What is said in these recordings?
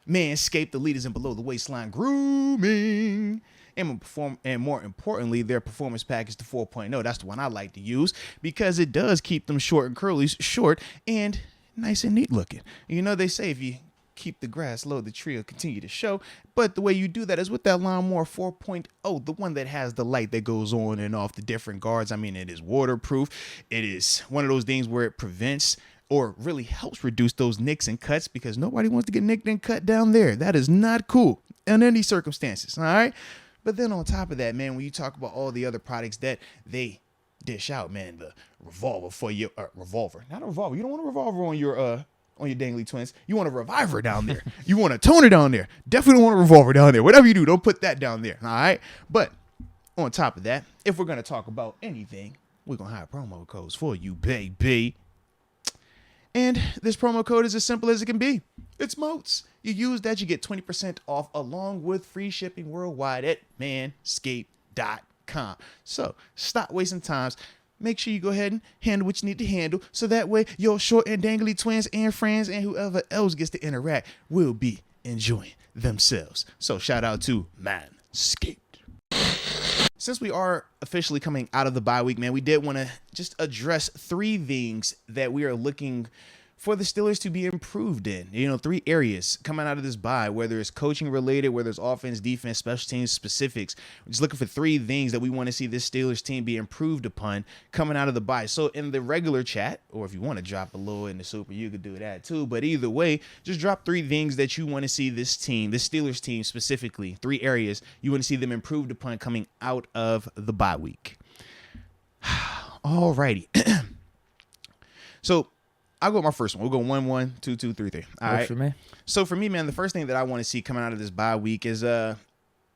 Manscaped, the leaders in below the waistline grooming. And more importantly, their performance package, the 4.0. That's the one I like to use because it does keep them short and curlies short and nice and neat looking. You know, they say if you keep the grass low, the tree will continue to show. But the way you do that is with that Lawnmower 4.0, the one that has the light that goes on and off the different guards. I mean, it is waterproof. It is one of those things where it prevents or really helps reduce those nicks and cuts because nobody wants to get nicked and cut down there. That is not cool in any circumstances. All right. But then on top of that, man, when you talk about all the other products that they dish out, man, the revolver for your revolver, not a revolver. You don't want a revolver on your dangly twins. You want a reviver down there. You want a toner down there. Definitely don't want a revolver down there. Whatever you do, don't put that down there. All right. But on top of that, if we're going to talk about anything, we're going to have promo codes for you, baby. And this promo code is as simple as it can be. It's MOATS. You use that, you get 20% off along with free shipping worldwide at manscaped.com. So stop wasting times. Make sure you go ahead and handle what you need to handle so that way your short and dangly twins and friends and whoever else gets to interact will be enjoying themselves. So shout out to Manscaped. Since we are officially coming out of the bye week, man, we did want to just address 3 things that we are looking for the Steelers to be improved in. You know, 3 areas coming out of this bye, whether it's coaching related, whether it's offense, defense, special teams specifics. We're just looking for 3 things that we want to see this Steelers team be improved upon coming out of the bye. So in the regular chat, or if you want to drop a little in the super, you could do that too. But either way, just drop 3 things that you want to see this team, this Steelers team specifically, 3 areas you want to see them improved upon coming out of the bye week. Alrighty. So I'll go with my first one. We'll go 1, 1, 2, 2, 3, 3. All right. For me. So for me, man, the first thing that I want to see coming out of this bye week is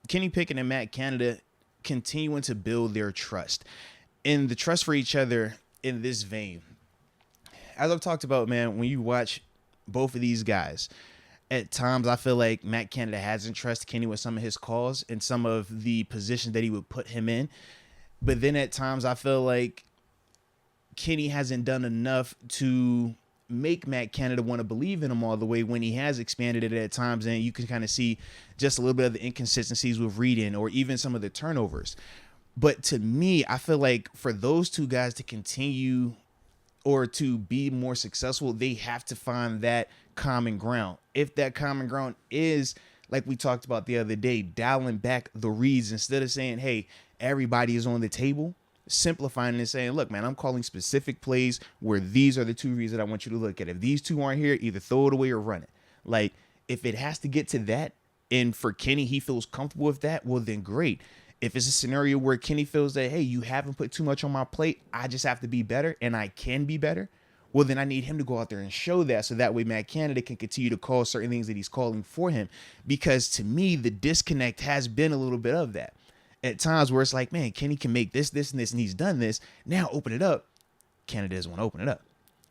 Kenny Pickett and Matt Canada continuing to build their trust and the trust for each other in this vein. As I've talked about, man, when you watch both of these guys, at times I feel like Matt Canada hasn't trusted Kenny with some of his calls and some of the positions that he would put him in. But then at times I feel like Kenny hasn't done enough to make Matt Canada want to believe in him all the way when he has expanded it at times. And you can kind of see just a little bit of the inconsistencies with reading or even some of the turnovers. But to me, I feel like for those 2 guys to continue or to be more successful, they have to find that common ground. If that common ground is, like we talked about the other day, dialing back the reads instead of saying, hey, everybody is on the table, simplifying and saying, look, man, I'm calling specific plays where these are the 2 reads that I want you to look at. If these 2 aren't here, either throw it away or run it. Like, if it has to get to that, and for Kenny, he feels comfortable with that, well, then great. If it's a scenario where Kenny feels that, hey, you haven't put too much on my plate, I just have to be better, and I can be better, well, then I need him to go out there and show that so that way Matt Canada can continue to call certain things that he's calling for him. Because to me, the disconnect has been a little bit of that. At times where it's like, man, Kenny can make this, this, and this, and he's done this. Now open it up. Canada doesn't want to open it up.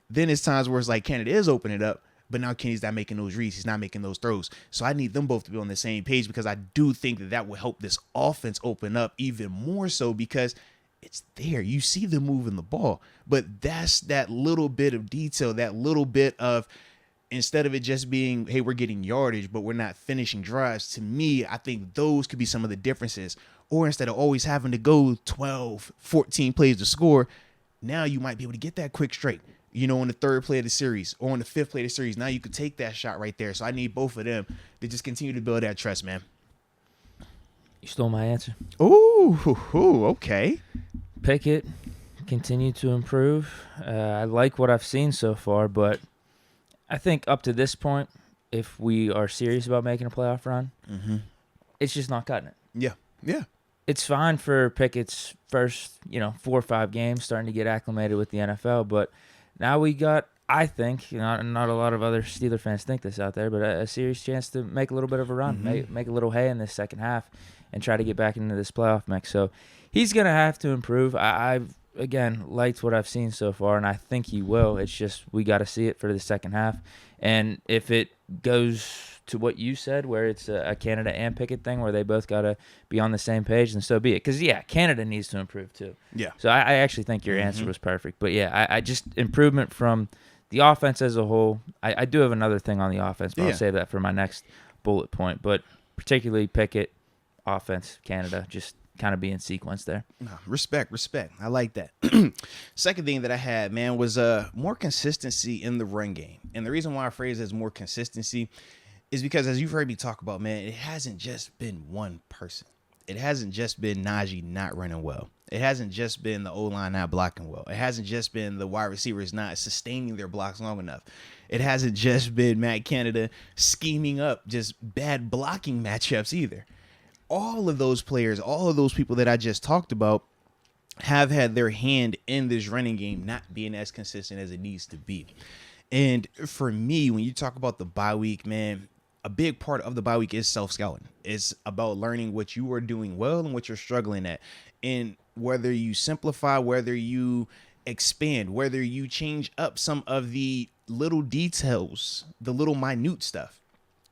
Then it's times where it's like Canada is opening it up, but now Kenny's not making those reads. He's not making those throws. So I need them both to be on the same page because I do think that that will help this offense open up even more so because it's there. You see them moving the ball, but that's that little bit of detail, that little bit of, instead of it just being, hey, we're getting yardage, but we're not finishing drives. To me, I think those could be some of the differences. Or instead of always having to go 12, 14 plays to score, now you might be able to get that quick straight, you know, on the 3rd play of the series or on the 5th play of the series. Now you could take that shot right there. So I need both of them to just continue to build that trust, man. You stole my answer. Ooh, okay. Pickett, continue to improve. I like what I've seen so far, but I think up to this point, if we are serious about making a playoff run, it's just not cutting it. Yeah, yeah. It's fine for Pickett's first, 4 or 5 games starting to get acclimated with the NFL, but now we got, I think, not a lot of other Steeler fans think this out there, but a serious chance to make a little bit of a run, make a little hay in this second half and try to get back into this playoff mix. So he's going to have to improve. I've, again, liked what I've seen so far, and I think he will. It's just we got to see it for the second half. And if it goes to what you said, where it's a Canada and Pickett thing, where they both got to be on the same page, then so be it. Because, yeah, Canada needs to improve too. Yeah. So I actually think your answer was perfect. But, yeah, I just improvement from the offense as a whole. I do have another thing on the offense, but I'll save that for my next bullet point, but particularly Pickett, offense, Canada, just kind of be in sequence there. Respect. I like that. Second thing that I had, man, was more consistency in the run game. And the reason why I phrase it as more consistency is because, as you've heard me talk about, man, it hasn't just been one person. It hasn't just been Najee not running well. It hasn't just been the O-line not blocking well. It hasn't just been the wide receivers not sustaining their blocks long enough. It hasn't just been Matt Canada scheming up just bad blocking matchups either. All of those players, all of those people that I just talked about have had their hand in this running game not being as consistent as it needs to be. And for me, when you talk about the bye week, man, a big part of the bye week is self-scouting. It's about learning what you are doing well and what you're struggling at. And whether you simplify, whether you expand, whether you change up some of the little details, the little minute stuff.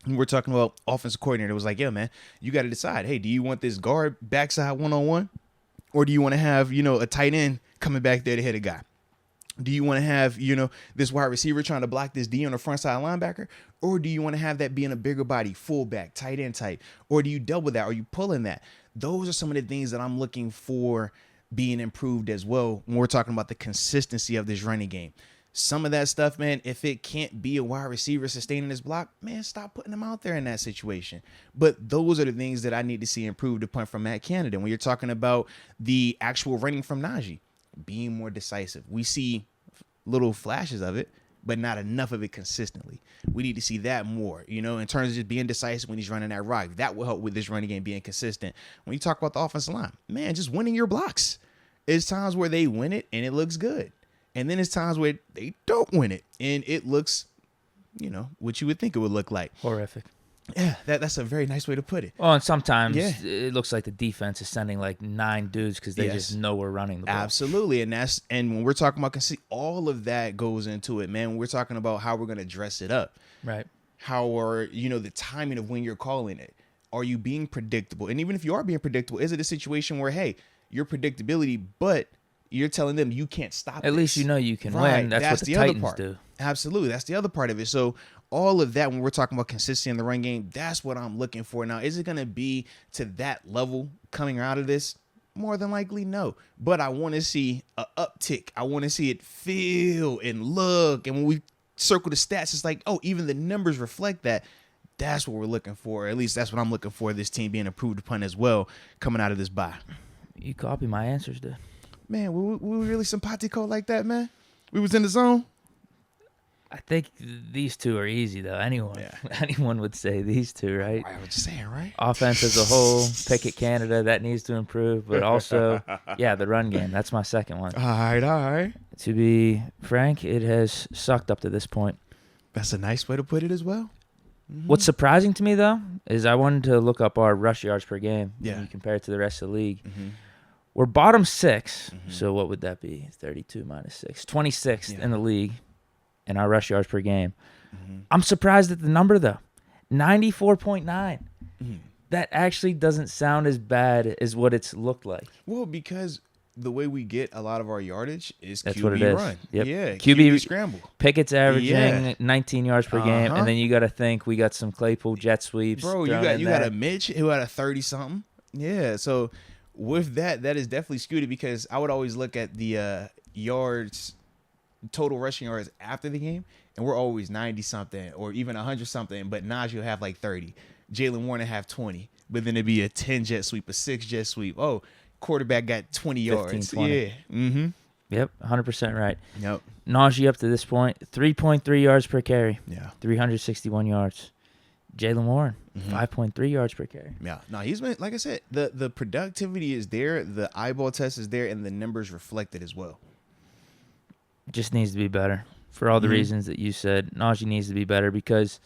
And we're talking about offensive coordinator. It was like, yeah, man, you got to decide, hey, do you want this guard backside one-on-one? Or do you want to have, a tight end coming back there to hit a guy? Do you want to have, this wide receiver trying to block this D on the front side linebacker? Or do you want to have that being a bigger body, fullback, tight end type? Or do you double that? Are you pulling that? Those are some of the things that I'm looking for being improved as well when we're talking about the consistency of this running game. Some of that stuff, man, if it can't be a wide receiver sustaining his block, man, stop putting him out there in that situation. But those are the things that I need to see improved upon from Matt Canada. When you're talking about the actual running from Najee, being more decisive. We see little flashes of it, but not enough of it consistently. We need to see that more, in terms of just being decisive when he's running that rock. That will help with this running game being consistent. When you talk about the offensive line, man, just winning your blocks. There's times where they win it and it looks good. And then there's times where they don't win it and it looks, what you would think it would look like. Horrific. Yeah, that's a very nice way to put it. Well, and sometimes it looks like the defense is sending like 9 dudes because they just know we're running the ball. Absolutely, and when we're talking about all of that goes into it, man. When we're talking about how we're going to dress it up, right? How are the timing of when you're calling it? Are you being predictable? And even if you are being predictable, is it a situation where your predictability, but you're telling them you can't stop At least you can win. That's what the Titans part. do. Absolutely. That's the other part of it. So all of that, when we're talking about consistency in the run game, that's what I'm looking for. Now, is it going to be to that level coming out of this? More than likely, no. But I want to see an uptick. I want to see it feel and look. And when we circle the stats, it's like, oh, even the numbers reflect that. That's what we're looking for. At least that's what I'm looking for, this team being improved upon as well coming out of this bye. You copy my answers, dude. Man, were we really simpatico like that, man? We was in the zone? I think these two are easy, though. Anyone would say these two, right? I was just saying, right? Offense as a whole, Pickett Canada, that needs to improve. But also, the run game. That's my second one. All right. To be frank, it has sucked up to this point. That's a nice way to put it as well. Mm-hmm. What's surprising to me, though, is I wanted to look up our rush yards per game when you compare it to the rest of the league. Mm-hmm. We're bottom 6, so what would that be? 32 minus 6. 26th in the league in our rush yards per game. Mm-hmm. I'm surprised at the number, though. 94.9. Mm-hmm. That actually doesn't sound as bad as what it's looked like. Well, because the way we get a lot of our yardage is That's QB what it is. run. Yep. Yeah, QB scramble. Pickett's averaging 19 yards per game, and then you got to think we got some Claypool jet sweeps. Bro, you got a Mitch who had a 30-something. Yeah, so with that is definitely skewed because I would always look at the yards, total rushing yards after the game, and we're always 90-something or even 100-something, but Najee will have like 30. Jalen Warner have 20, but then it'd be a 10 jet sweep, a 6 jet sweep. Oh, quarterback got 20 yards. 15, 20. Yeah. Mm-hmm. Yep, 100% right. Yep. Najee up to this point, 3.3 yards per carry. Yeah. 361 yards. Jalen Warren, 5.3 yards per carry. Yeah. No, he's been, like I said, the productivity is there, the eyeball test is there, and the numbers reflect it as well. Just needs to be better for all the reasons that you said. Najee needs to be better because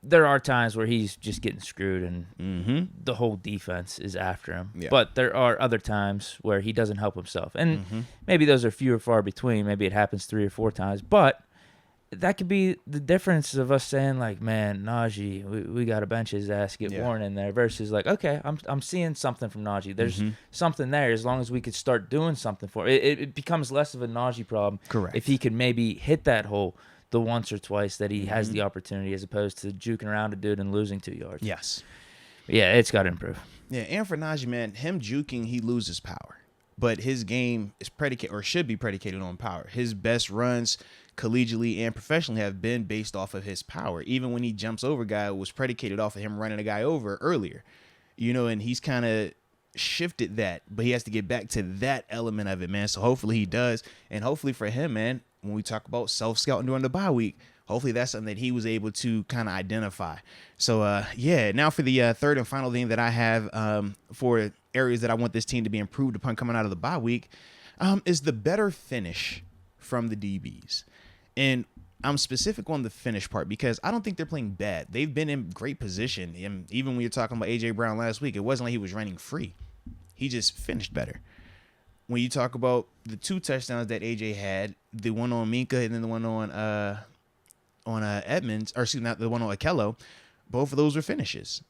there are times where he's just getting screwed and the whole defense is after him. Yeah. But there are other times where he doesn't help himself. And maybe those are few or far between. Maybe it happens 3 or 4 times. But that could be the difference of us saying, like, man, Najee, we got to bench his ass, get Warren in there, versus like, okay, I'm seeing something from Najee. There's something there as long as we could start doing something for it. It becomes less of a Najee problem. Correct. If he could maybe hit that hole the once or twice that he has the opportunity, as opposed to juking around a dude and losing 2 yards. Yes. Yeah, it's got to improve. Yeah, and for Najee, man, him juking, he loses power. But his game is predicated, or should be predicated on power. His best runs, collegiately and professionally, have been based off of his power. Even when he jumps over a guy, it was predicated off of him running a guy over earlier. And he's kind of shifted that, but he has to get back to that element of it, man. So hopefully he does. And hopefully for him, man, when we talk about self-scouting during the bye week, hopefully that's something that he was able to kind of identify. So, now for the third and final thing that I have for areas that I want this team to be improved upon coming out of the bye week is the better finish from the DBs. And I'm specific on the finish part because I don't think they're playing bad. They've been in great position. And even when you're talking about A.J. Brown last week, it wasn't like he was running free. He just finished better. When you talk about the 2 touchdowns that A.J. had, the one on Minka and then the one on Edmonds, or excuse me, not the one on Akello, both of those were finishes.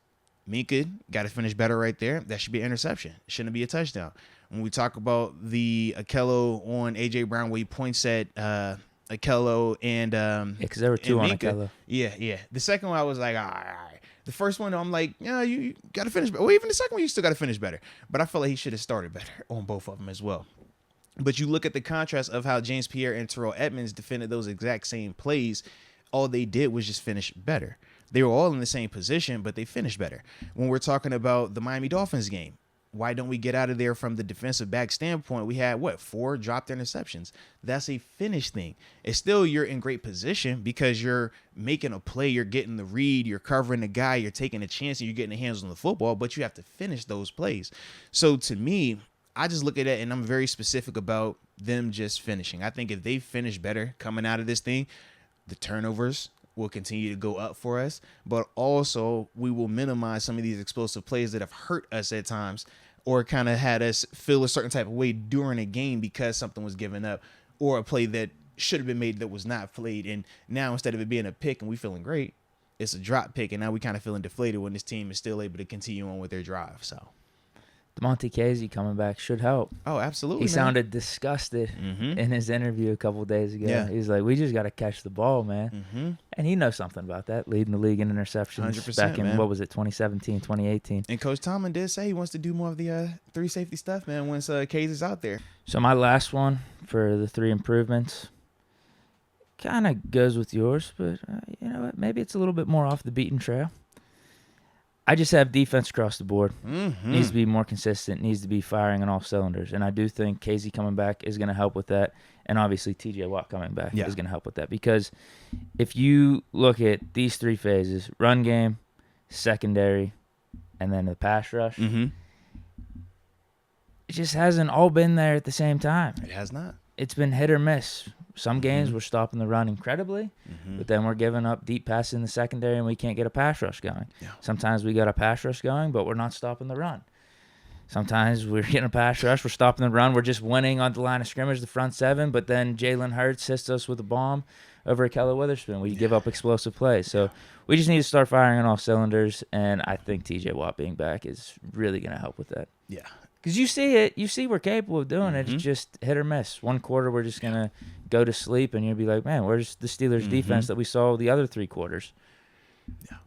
Minka got to finish better right there. That should be an interception. It shouldn't be a touchdown. When we talk about the Akello on A.J. Brown, where he points at Akello and because there were 2 on Minka, Akello. Yeah. The second one, I was like, all right. The first one, I'm like, yeah, you got to finish better. Well, even the second one, you still got to finish better. But I felt like he should have started better on both of them as well. But you look at the contrast of how James Pierre and Terrell Edmonds defended those exact same plays. All they did was just finish better. They were all in the same position, but they finished better. When we're talking about the Miami Dolphins game, why don't we get out of there from the defensive back standpoint? We had, 4 dropped interceptions. That's a finish thing. It's still you're in great position because you're making a play, you're getting the read, you're covering the guy, you're taking a chance, and you're getting the hands on the football, but you have to finish those plays. So to me, I just look at it, and I'm very specific about them just finishing. I think if they finish better coming out of this thing, the turnovers will continue to go up for us, but also we will minimize some of these explosive plays that have hurt us at times or kind of had us feel a certain type of way during a game because something was given up or a play that should have been made that was not played. And now instead of it being a pick and we feeling great, it's a drop pick, and now we kind of feeling deflated when this team is still able to continue on with their drive. So Monte Casey coming back should help. Oh, absolutely. He sounded disgusted in his interview a couple of days ago. Yeah. He's like, we just got to catch the ball, man. And he knows something about that, leading the league in interceptions 100%, back in, man. 2017, 2018. And Coach Tomlin did say he wants to do more of the 3 safety stuff, man, once Casey's out there. So my last one for the 3 improvements kind of goes with yours, but you know what? Maybe it's a little bit more off the beaten trail. I just have defense across the board. Needs to be more consistent, needs to be firing on all cylinders. And I do think Casey coming back is going to help with that. And obviously TJ Watt coming back is going to help with that. Because if you look at these 3 phases, run game, secondary, and then the pass rush, it just hasn't all been there at the same time. It has not. It's been hit or miss. Some games we're stopping the run incredibly, but then we're giving up deep passes in the secondary and we can't get a pass rush going. Yeah. Sometimes we got a pass rush going, but we're not stopping the run. Sometimes we're getting a pass rush, we're stopping the run, we're just winning on the line of scrimmage, the front 7, but then Jalen Hurts hits us with a bomb over at Keller Witherspoon. We give up explosive plays. So we just need to start firing on all cylinders, and I think TJ Watt being back is really going to help with that. Yeah. Because you see it. You see we're capable of doing it. It's just hit or miss. One quarter we're just going to go to sleep, and you'll be like, man, where's the Steelers' defense that we saw the other 3 quarters? Yeah.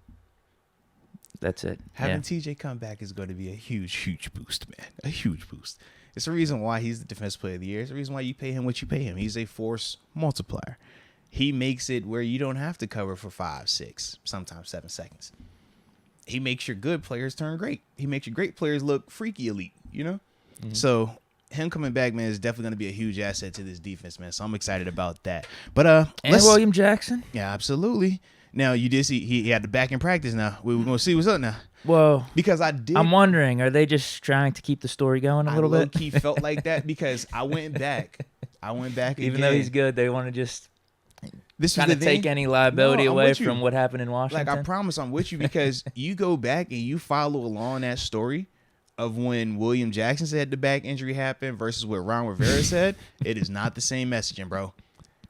That's it. Having TJ come back is going to be a huge, huge boost, man. A huge boost. It's the reason why he's the Defensive Player of the Year. It's the reason why you pay him what you pay him. He's a force multiplier. He makes it where you don't have to cover for 5, 6, sometimes 7 seconds. He makes your good players turn great. He makes your great players look freaky elite, you know? So him coming back, man, is definitely going to be a huge asset to this defense, man. So I'm excited about that. But and William Jackson. Yeah, absolutely. Now you did see he had the back in practice. Now we're going to see what's up now. Well, because I'm wondering, are they just trying to keep the story going a little bit? I low-key felt like that because I went back Even though he's good, they want to just kind of take any liability away from what happened in Washington. Like, I promise I'm with you because you go back and you follow along that story of when William Jackson said the back injury happened versus what Ron Rivera said. It is not the same messaging, bro.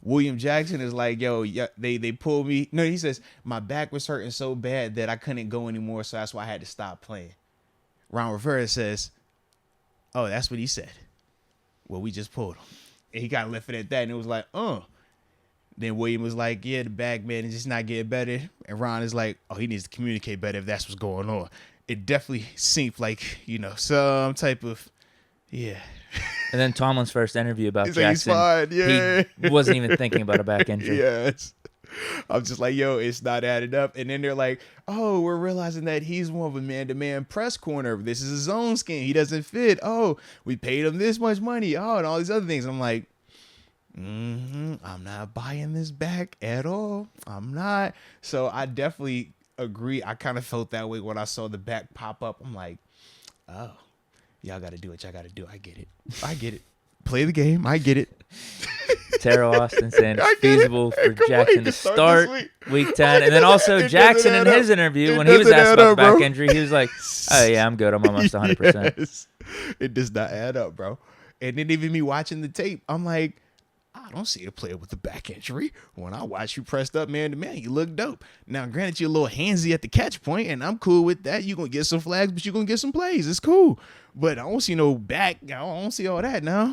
William Jackson is like, yo, they pulled me. No, he says, my back was hurting so bad that I couldn't go anymore, so that's why I had to stop playing. Ron Rivera says, oh, that's what he said. Well, we just pulled him. And he kind of left it at that, and it was like, Then William was like, yeah, the back, man, is just not getting better. And Ron is like, oh, he needs to communicate better if that's what's going on. It definitely seemed like, some type of, yeah. And then Tomlin's first interview about He's like, Jackson, he's fine. Yeah. he wasn't even thinking about a back injury. Yes. I'm just like, yo, it's not adding up. And then they're like, oh, we're realizing that he's more of a man-to-man press corner. This is his own scheme. He doesn't fit. Oh, we paid him this much money. Oh, and all these other things. I'm like, I'm not buying this back at all. I'm not. So I definitely agree. I kind of felt that way when I saw the back pop up. I'm like, oh, y'all got to do what y'all got to do. I get it. Play the game. I get it. Terrell Austin saying it's feasible for Jackson to start week 10. And then also Jackson in his interview, when he was asked about the back injury, he was like, oh, yeah, I'm good. I'm almost 100%. Yes. It does not add up, bro. And then even me watching the tape, I'm like, I don't see a player with a back injury. When I watch you pressed up man to man, you look dope. Now, granted, you're a little handsy at the catch point, and I'm cool with that. You're going to get some flags, but you're going to get some plays. It's cool. But I don't see no back. I don't see all that now.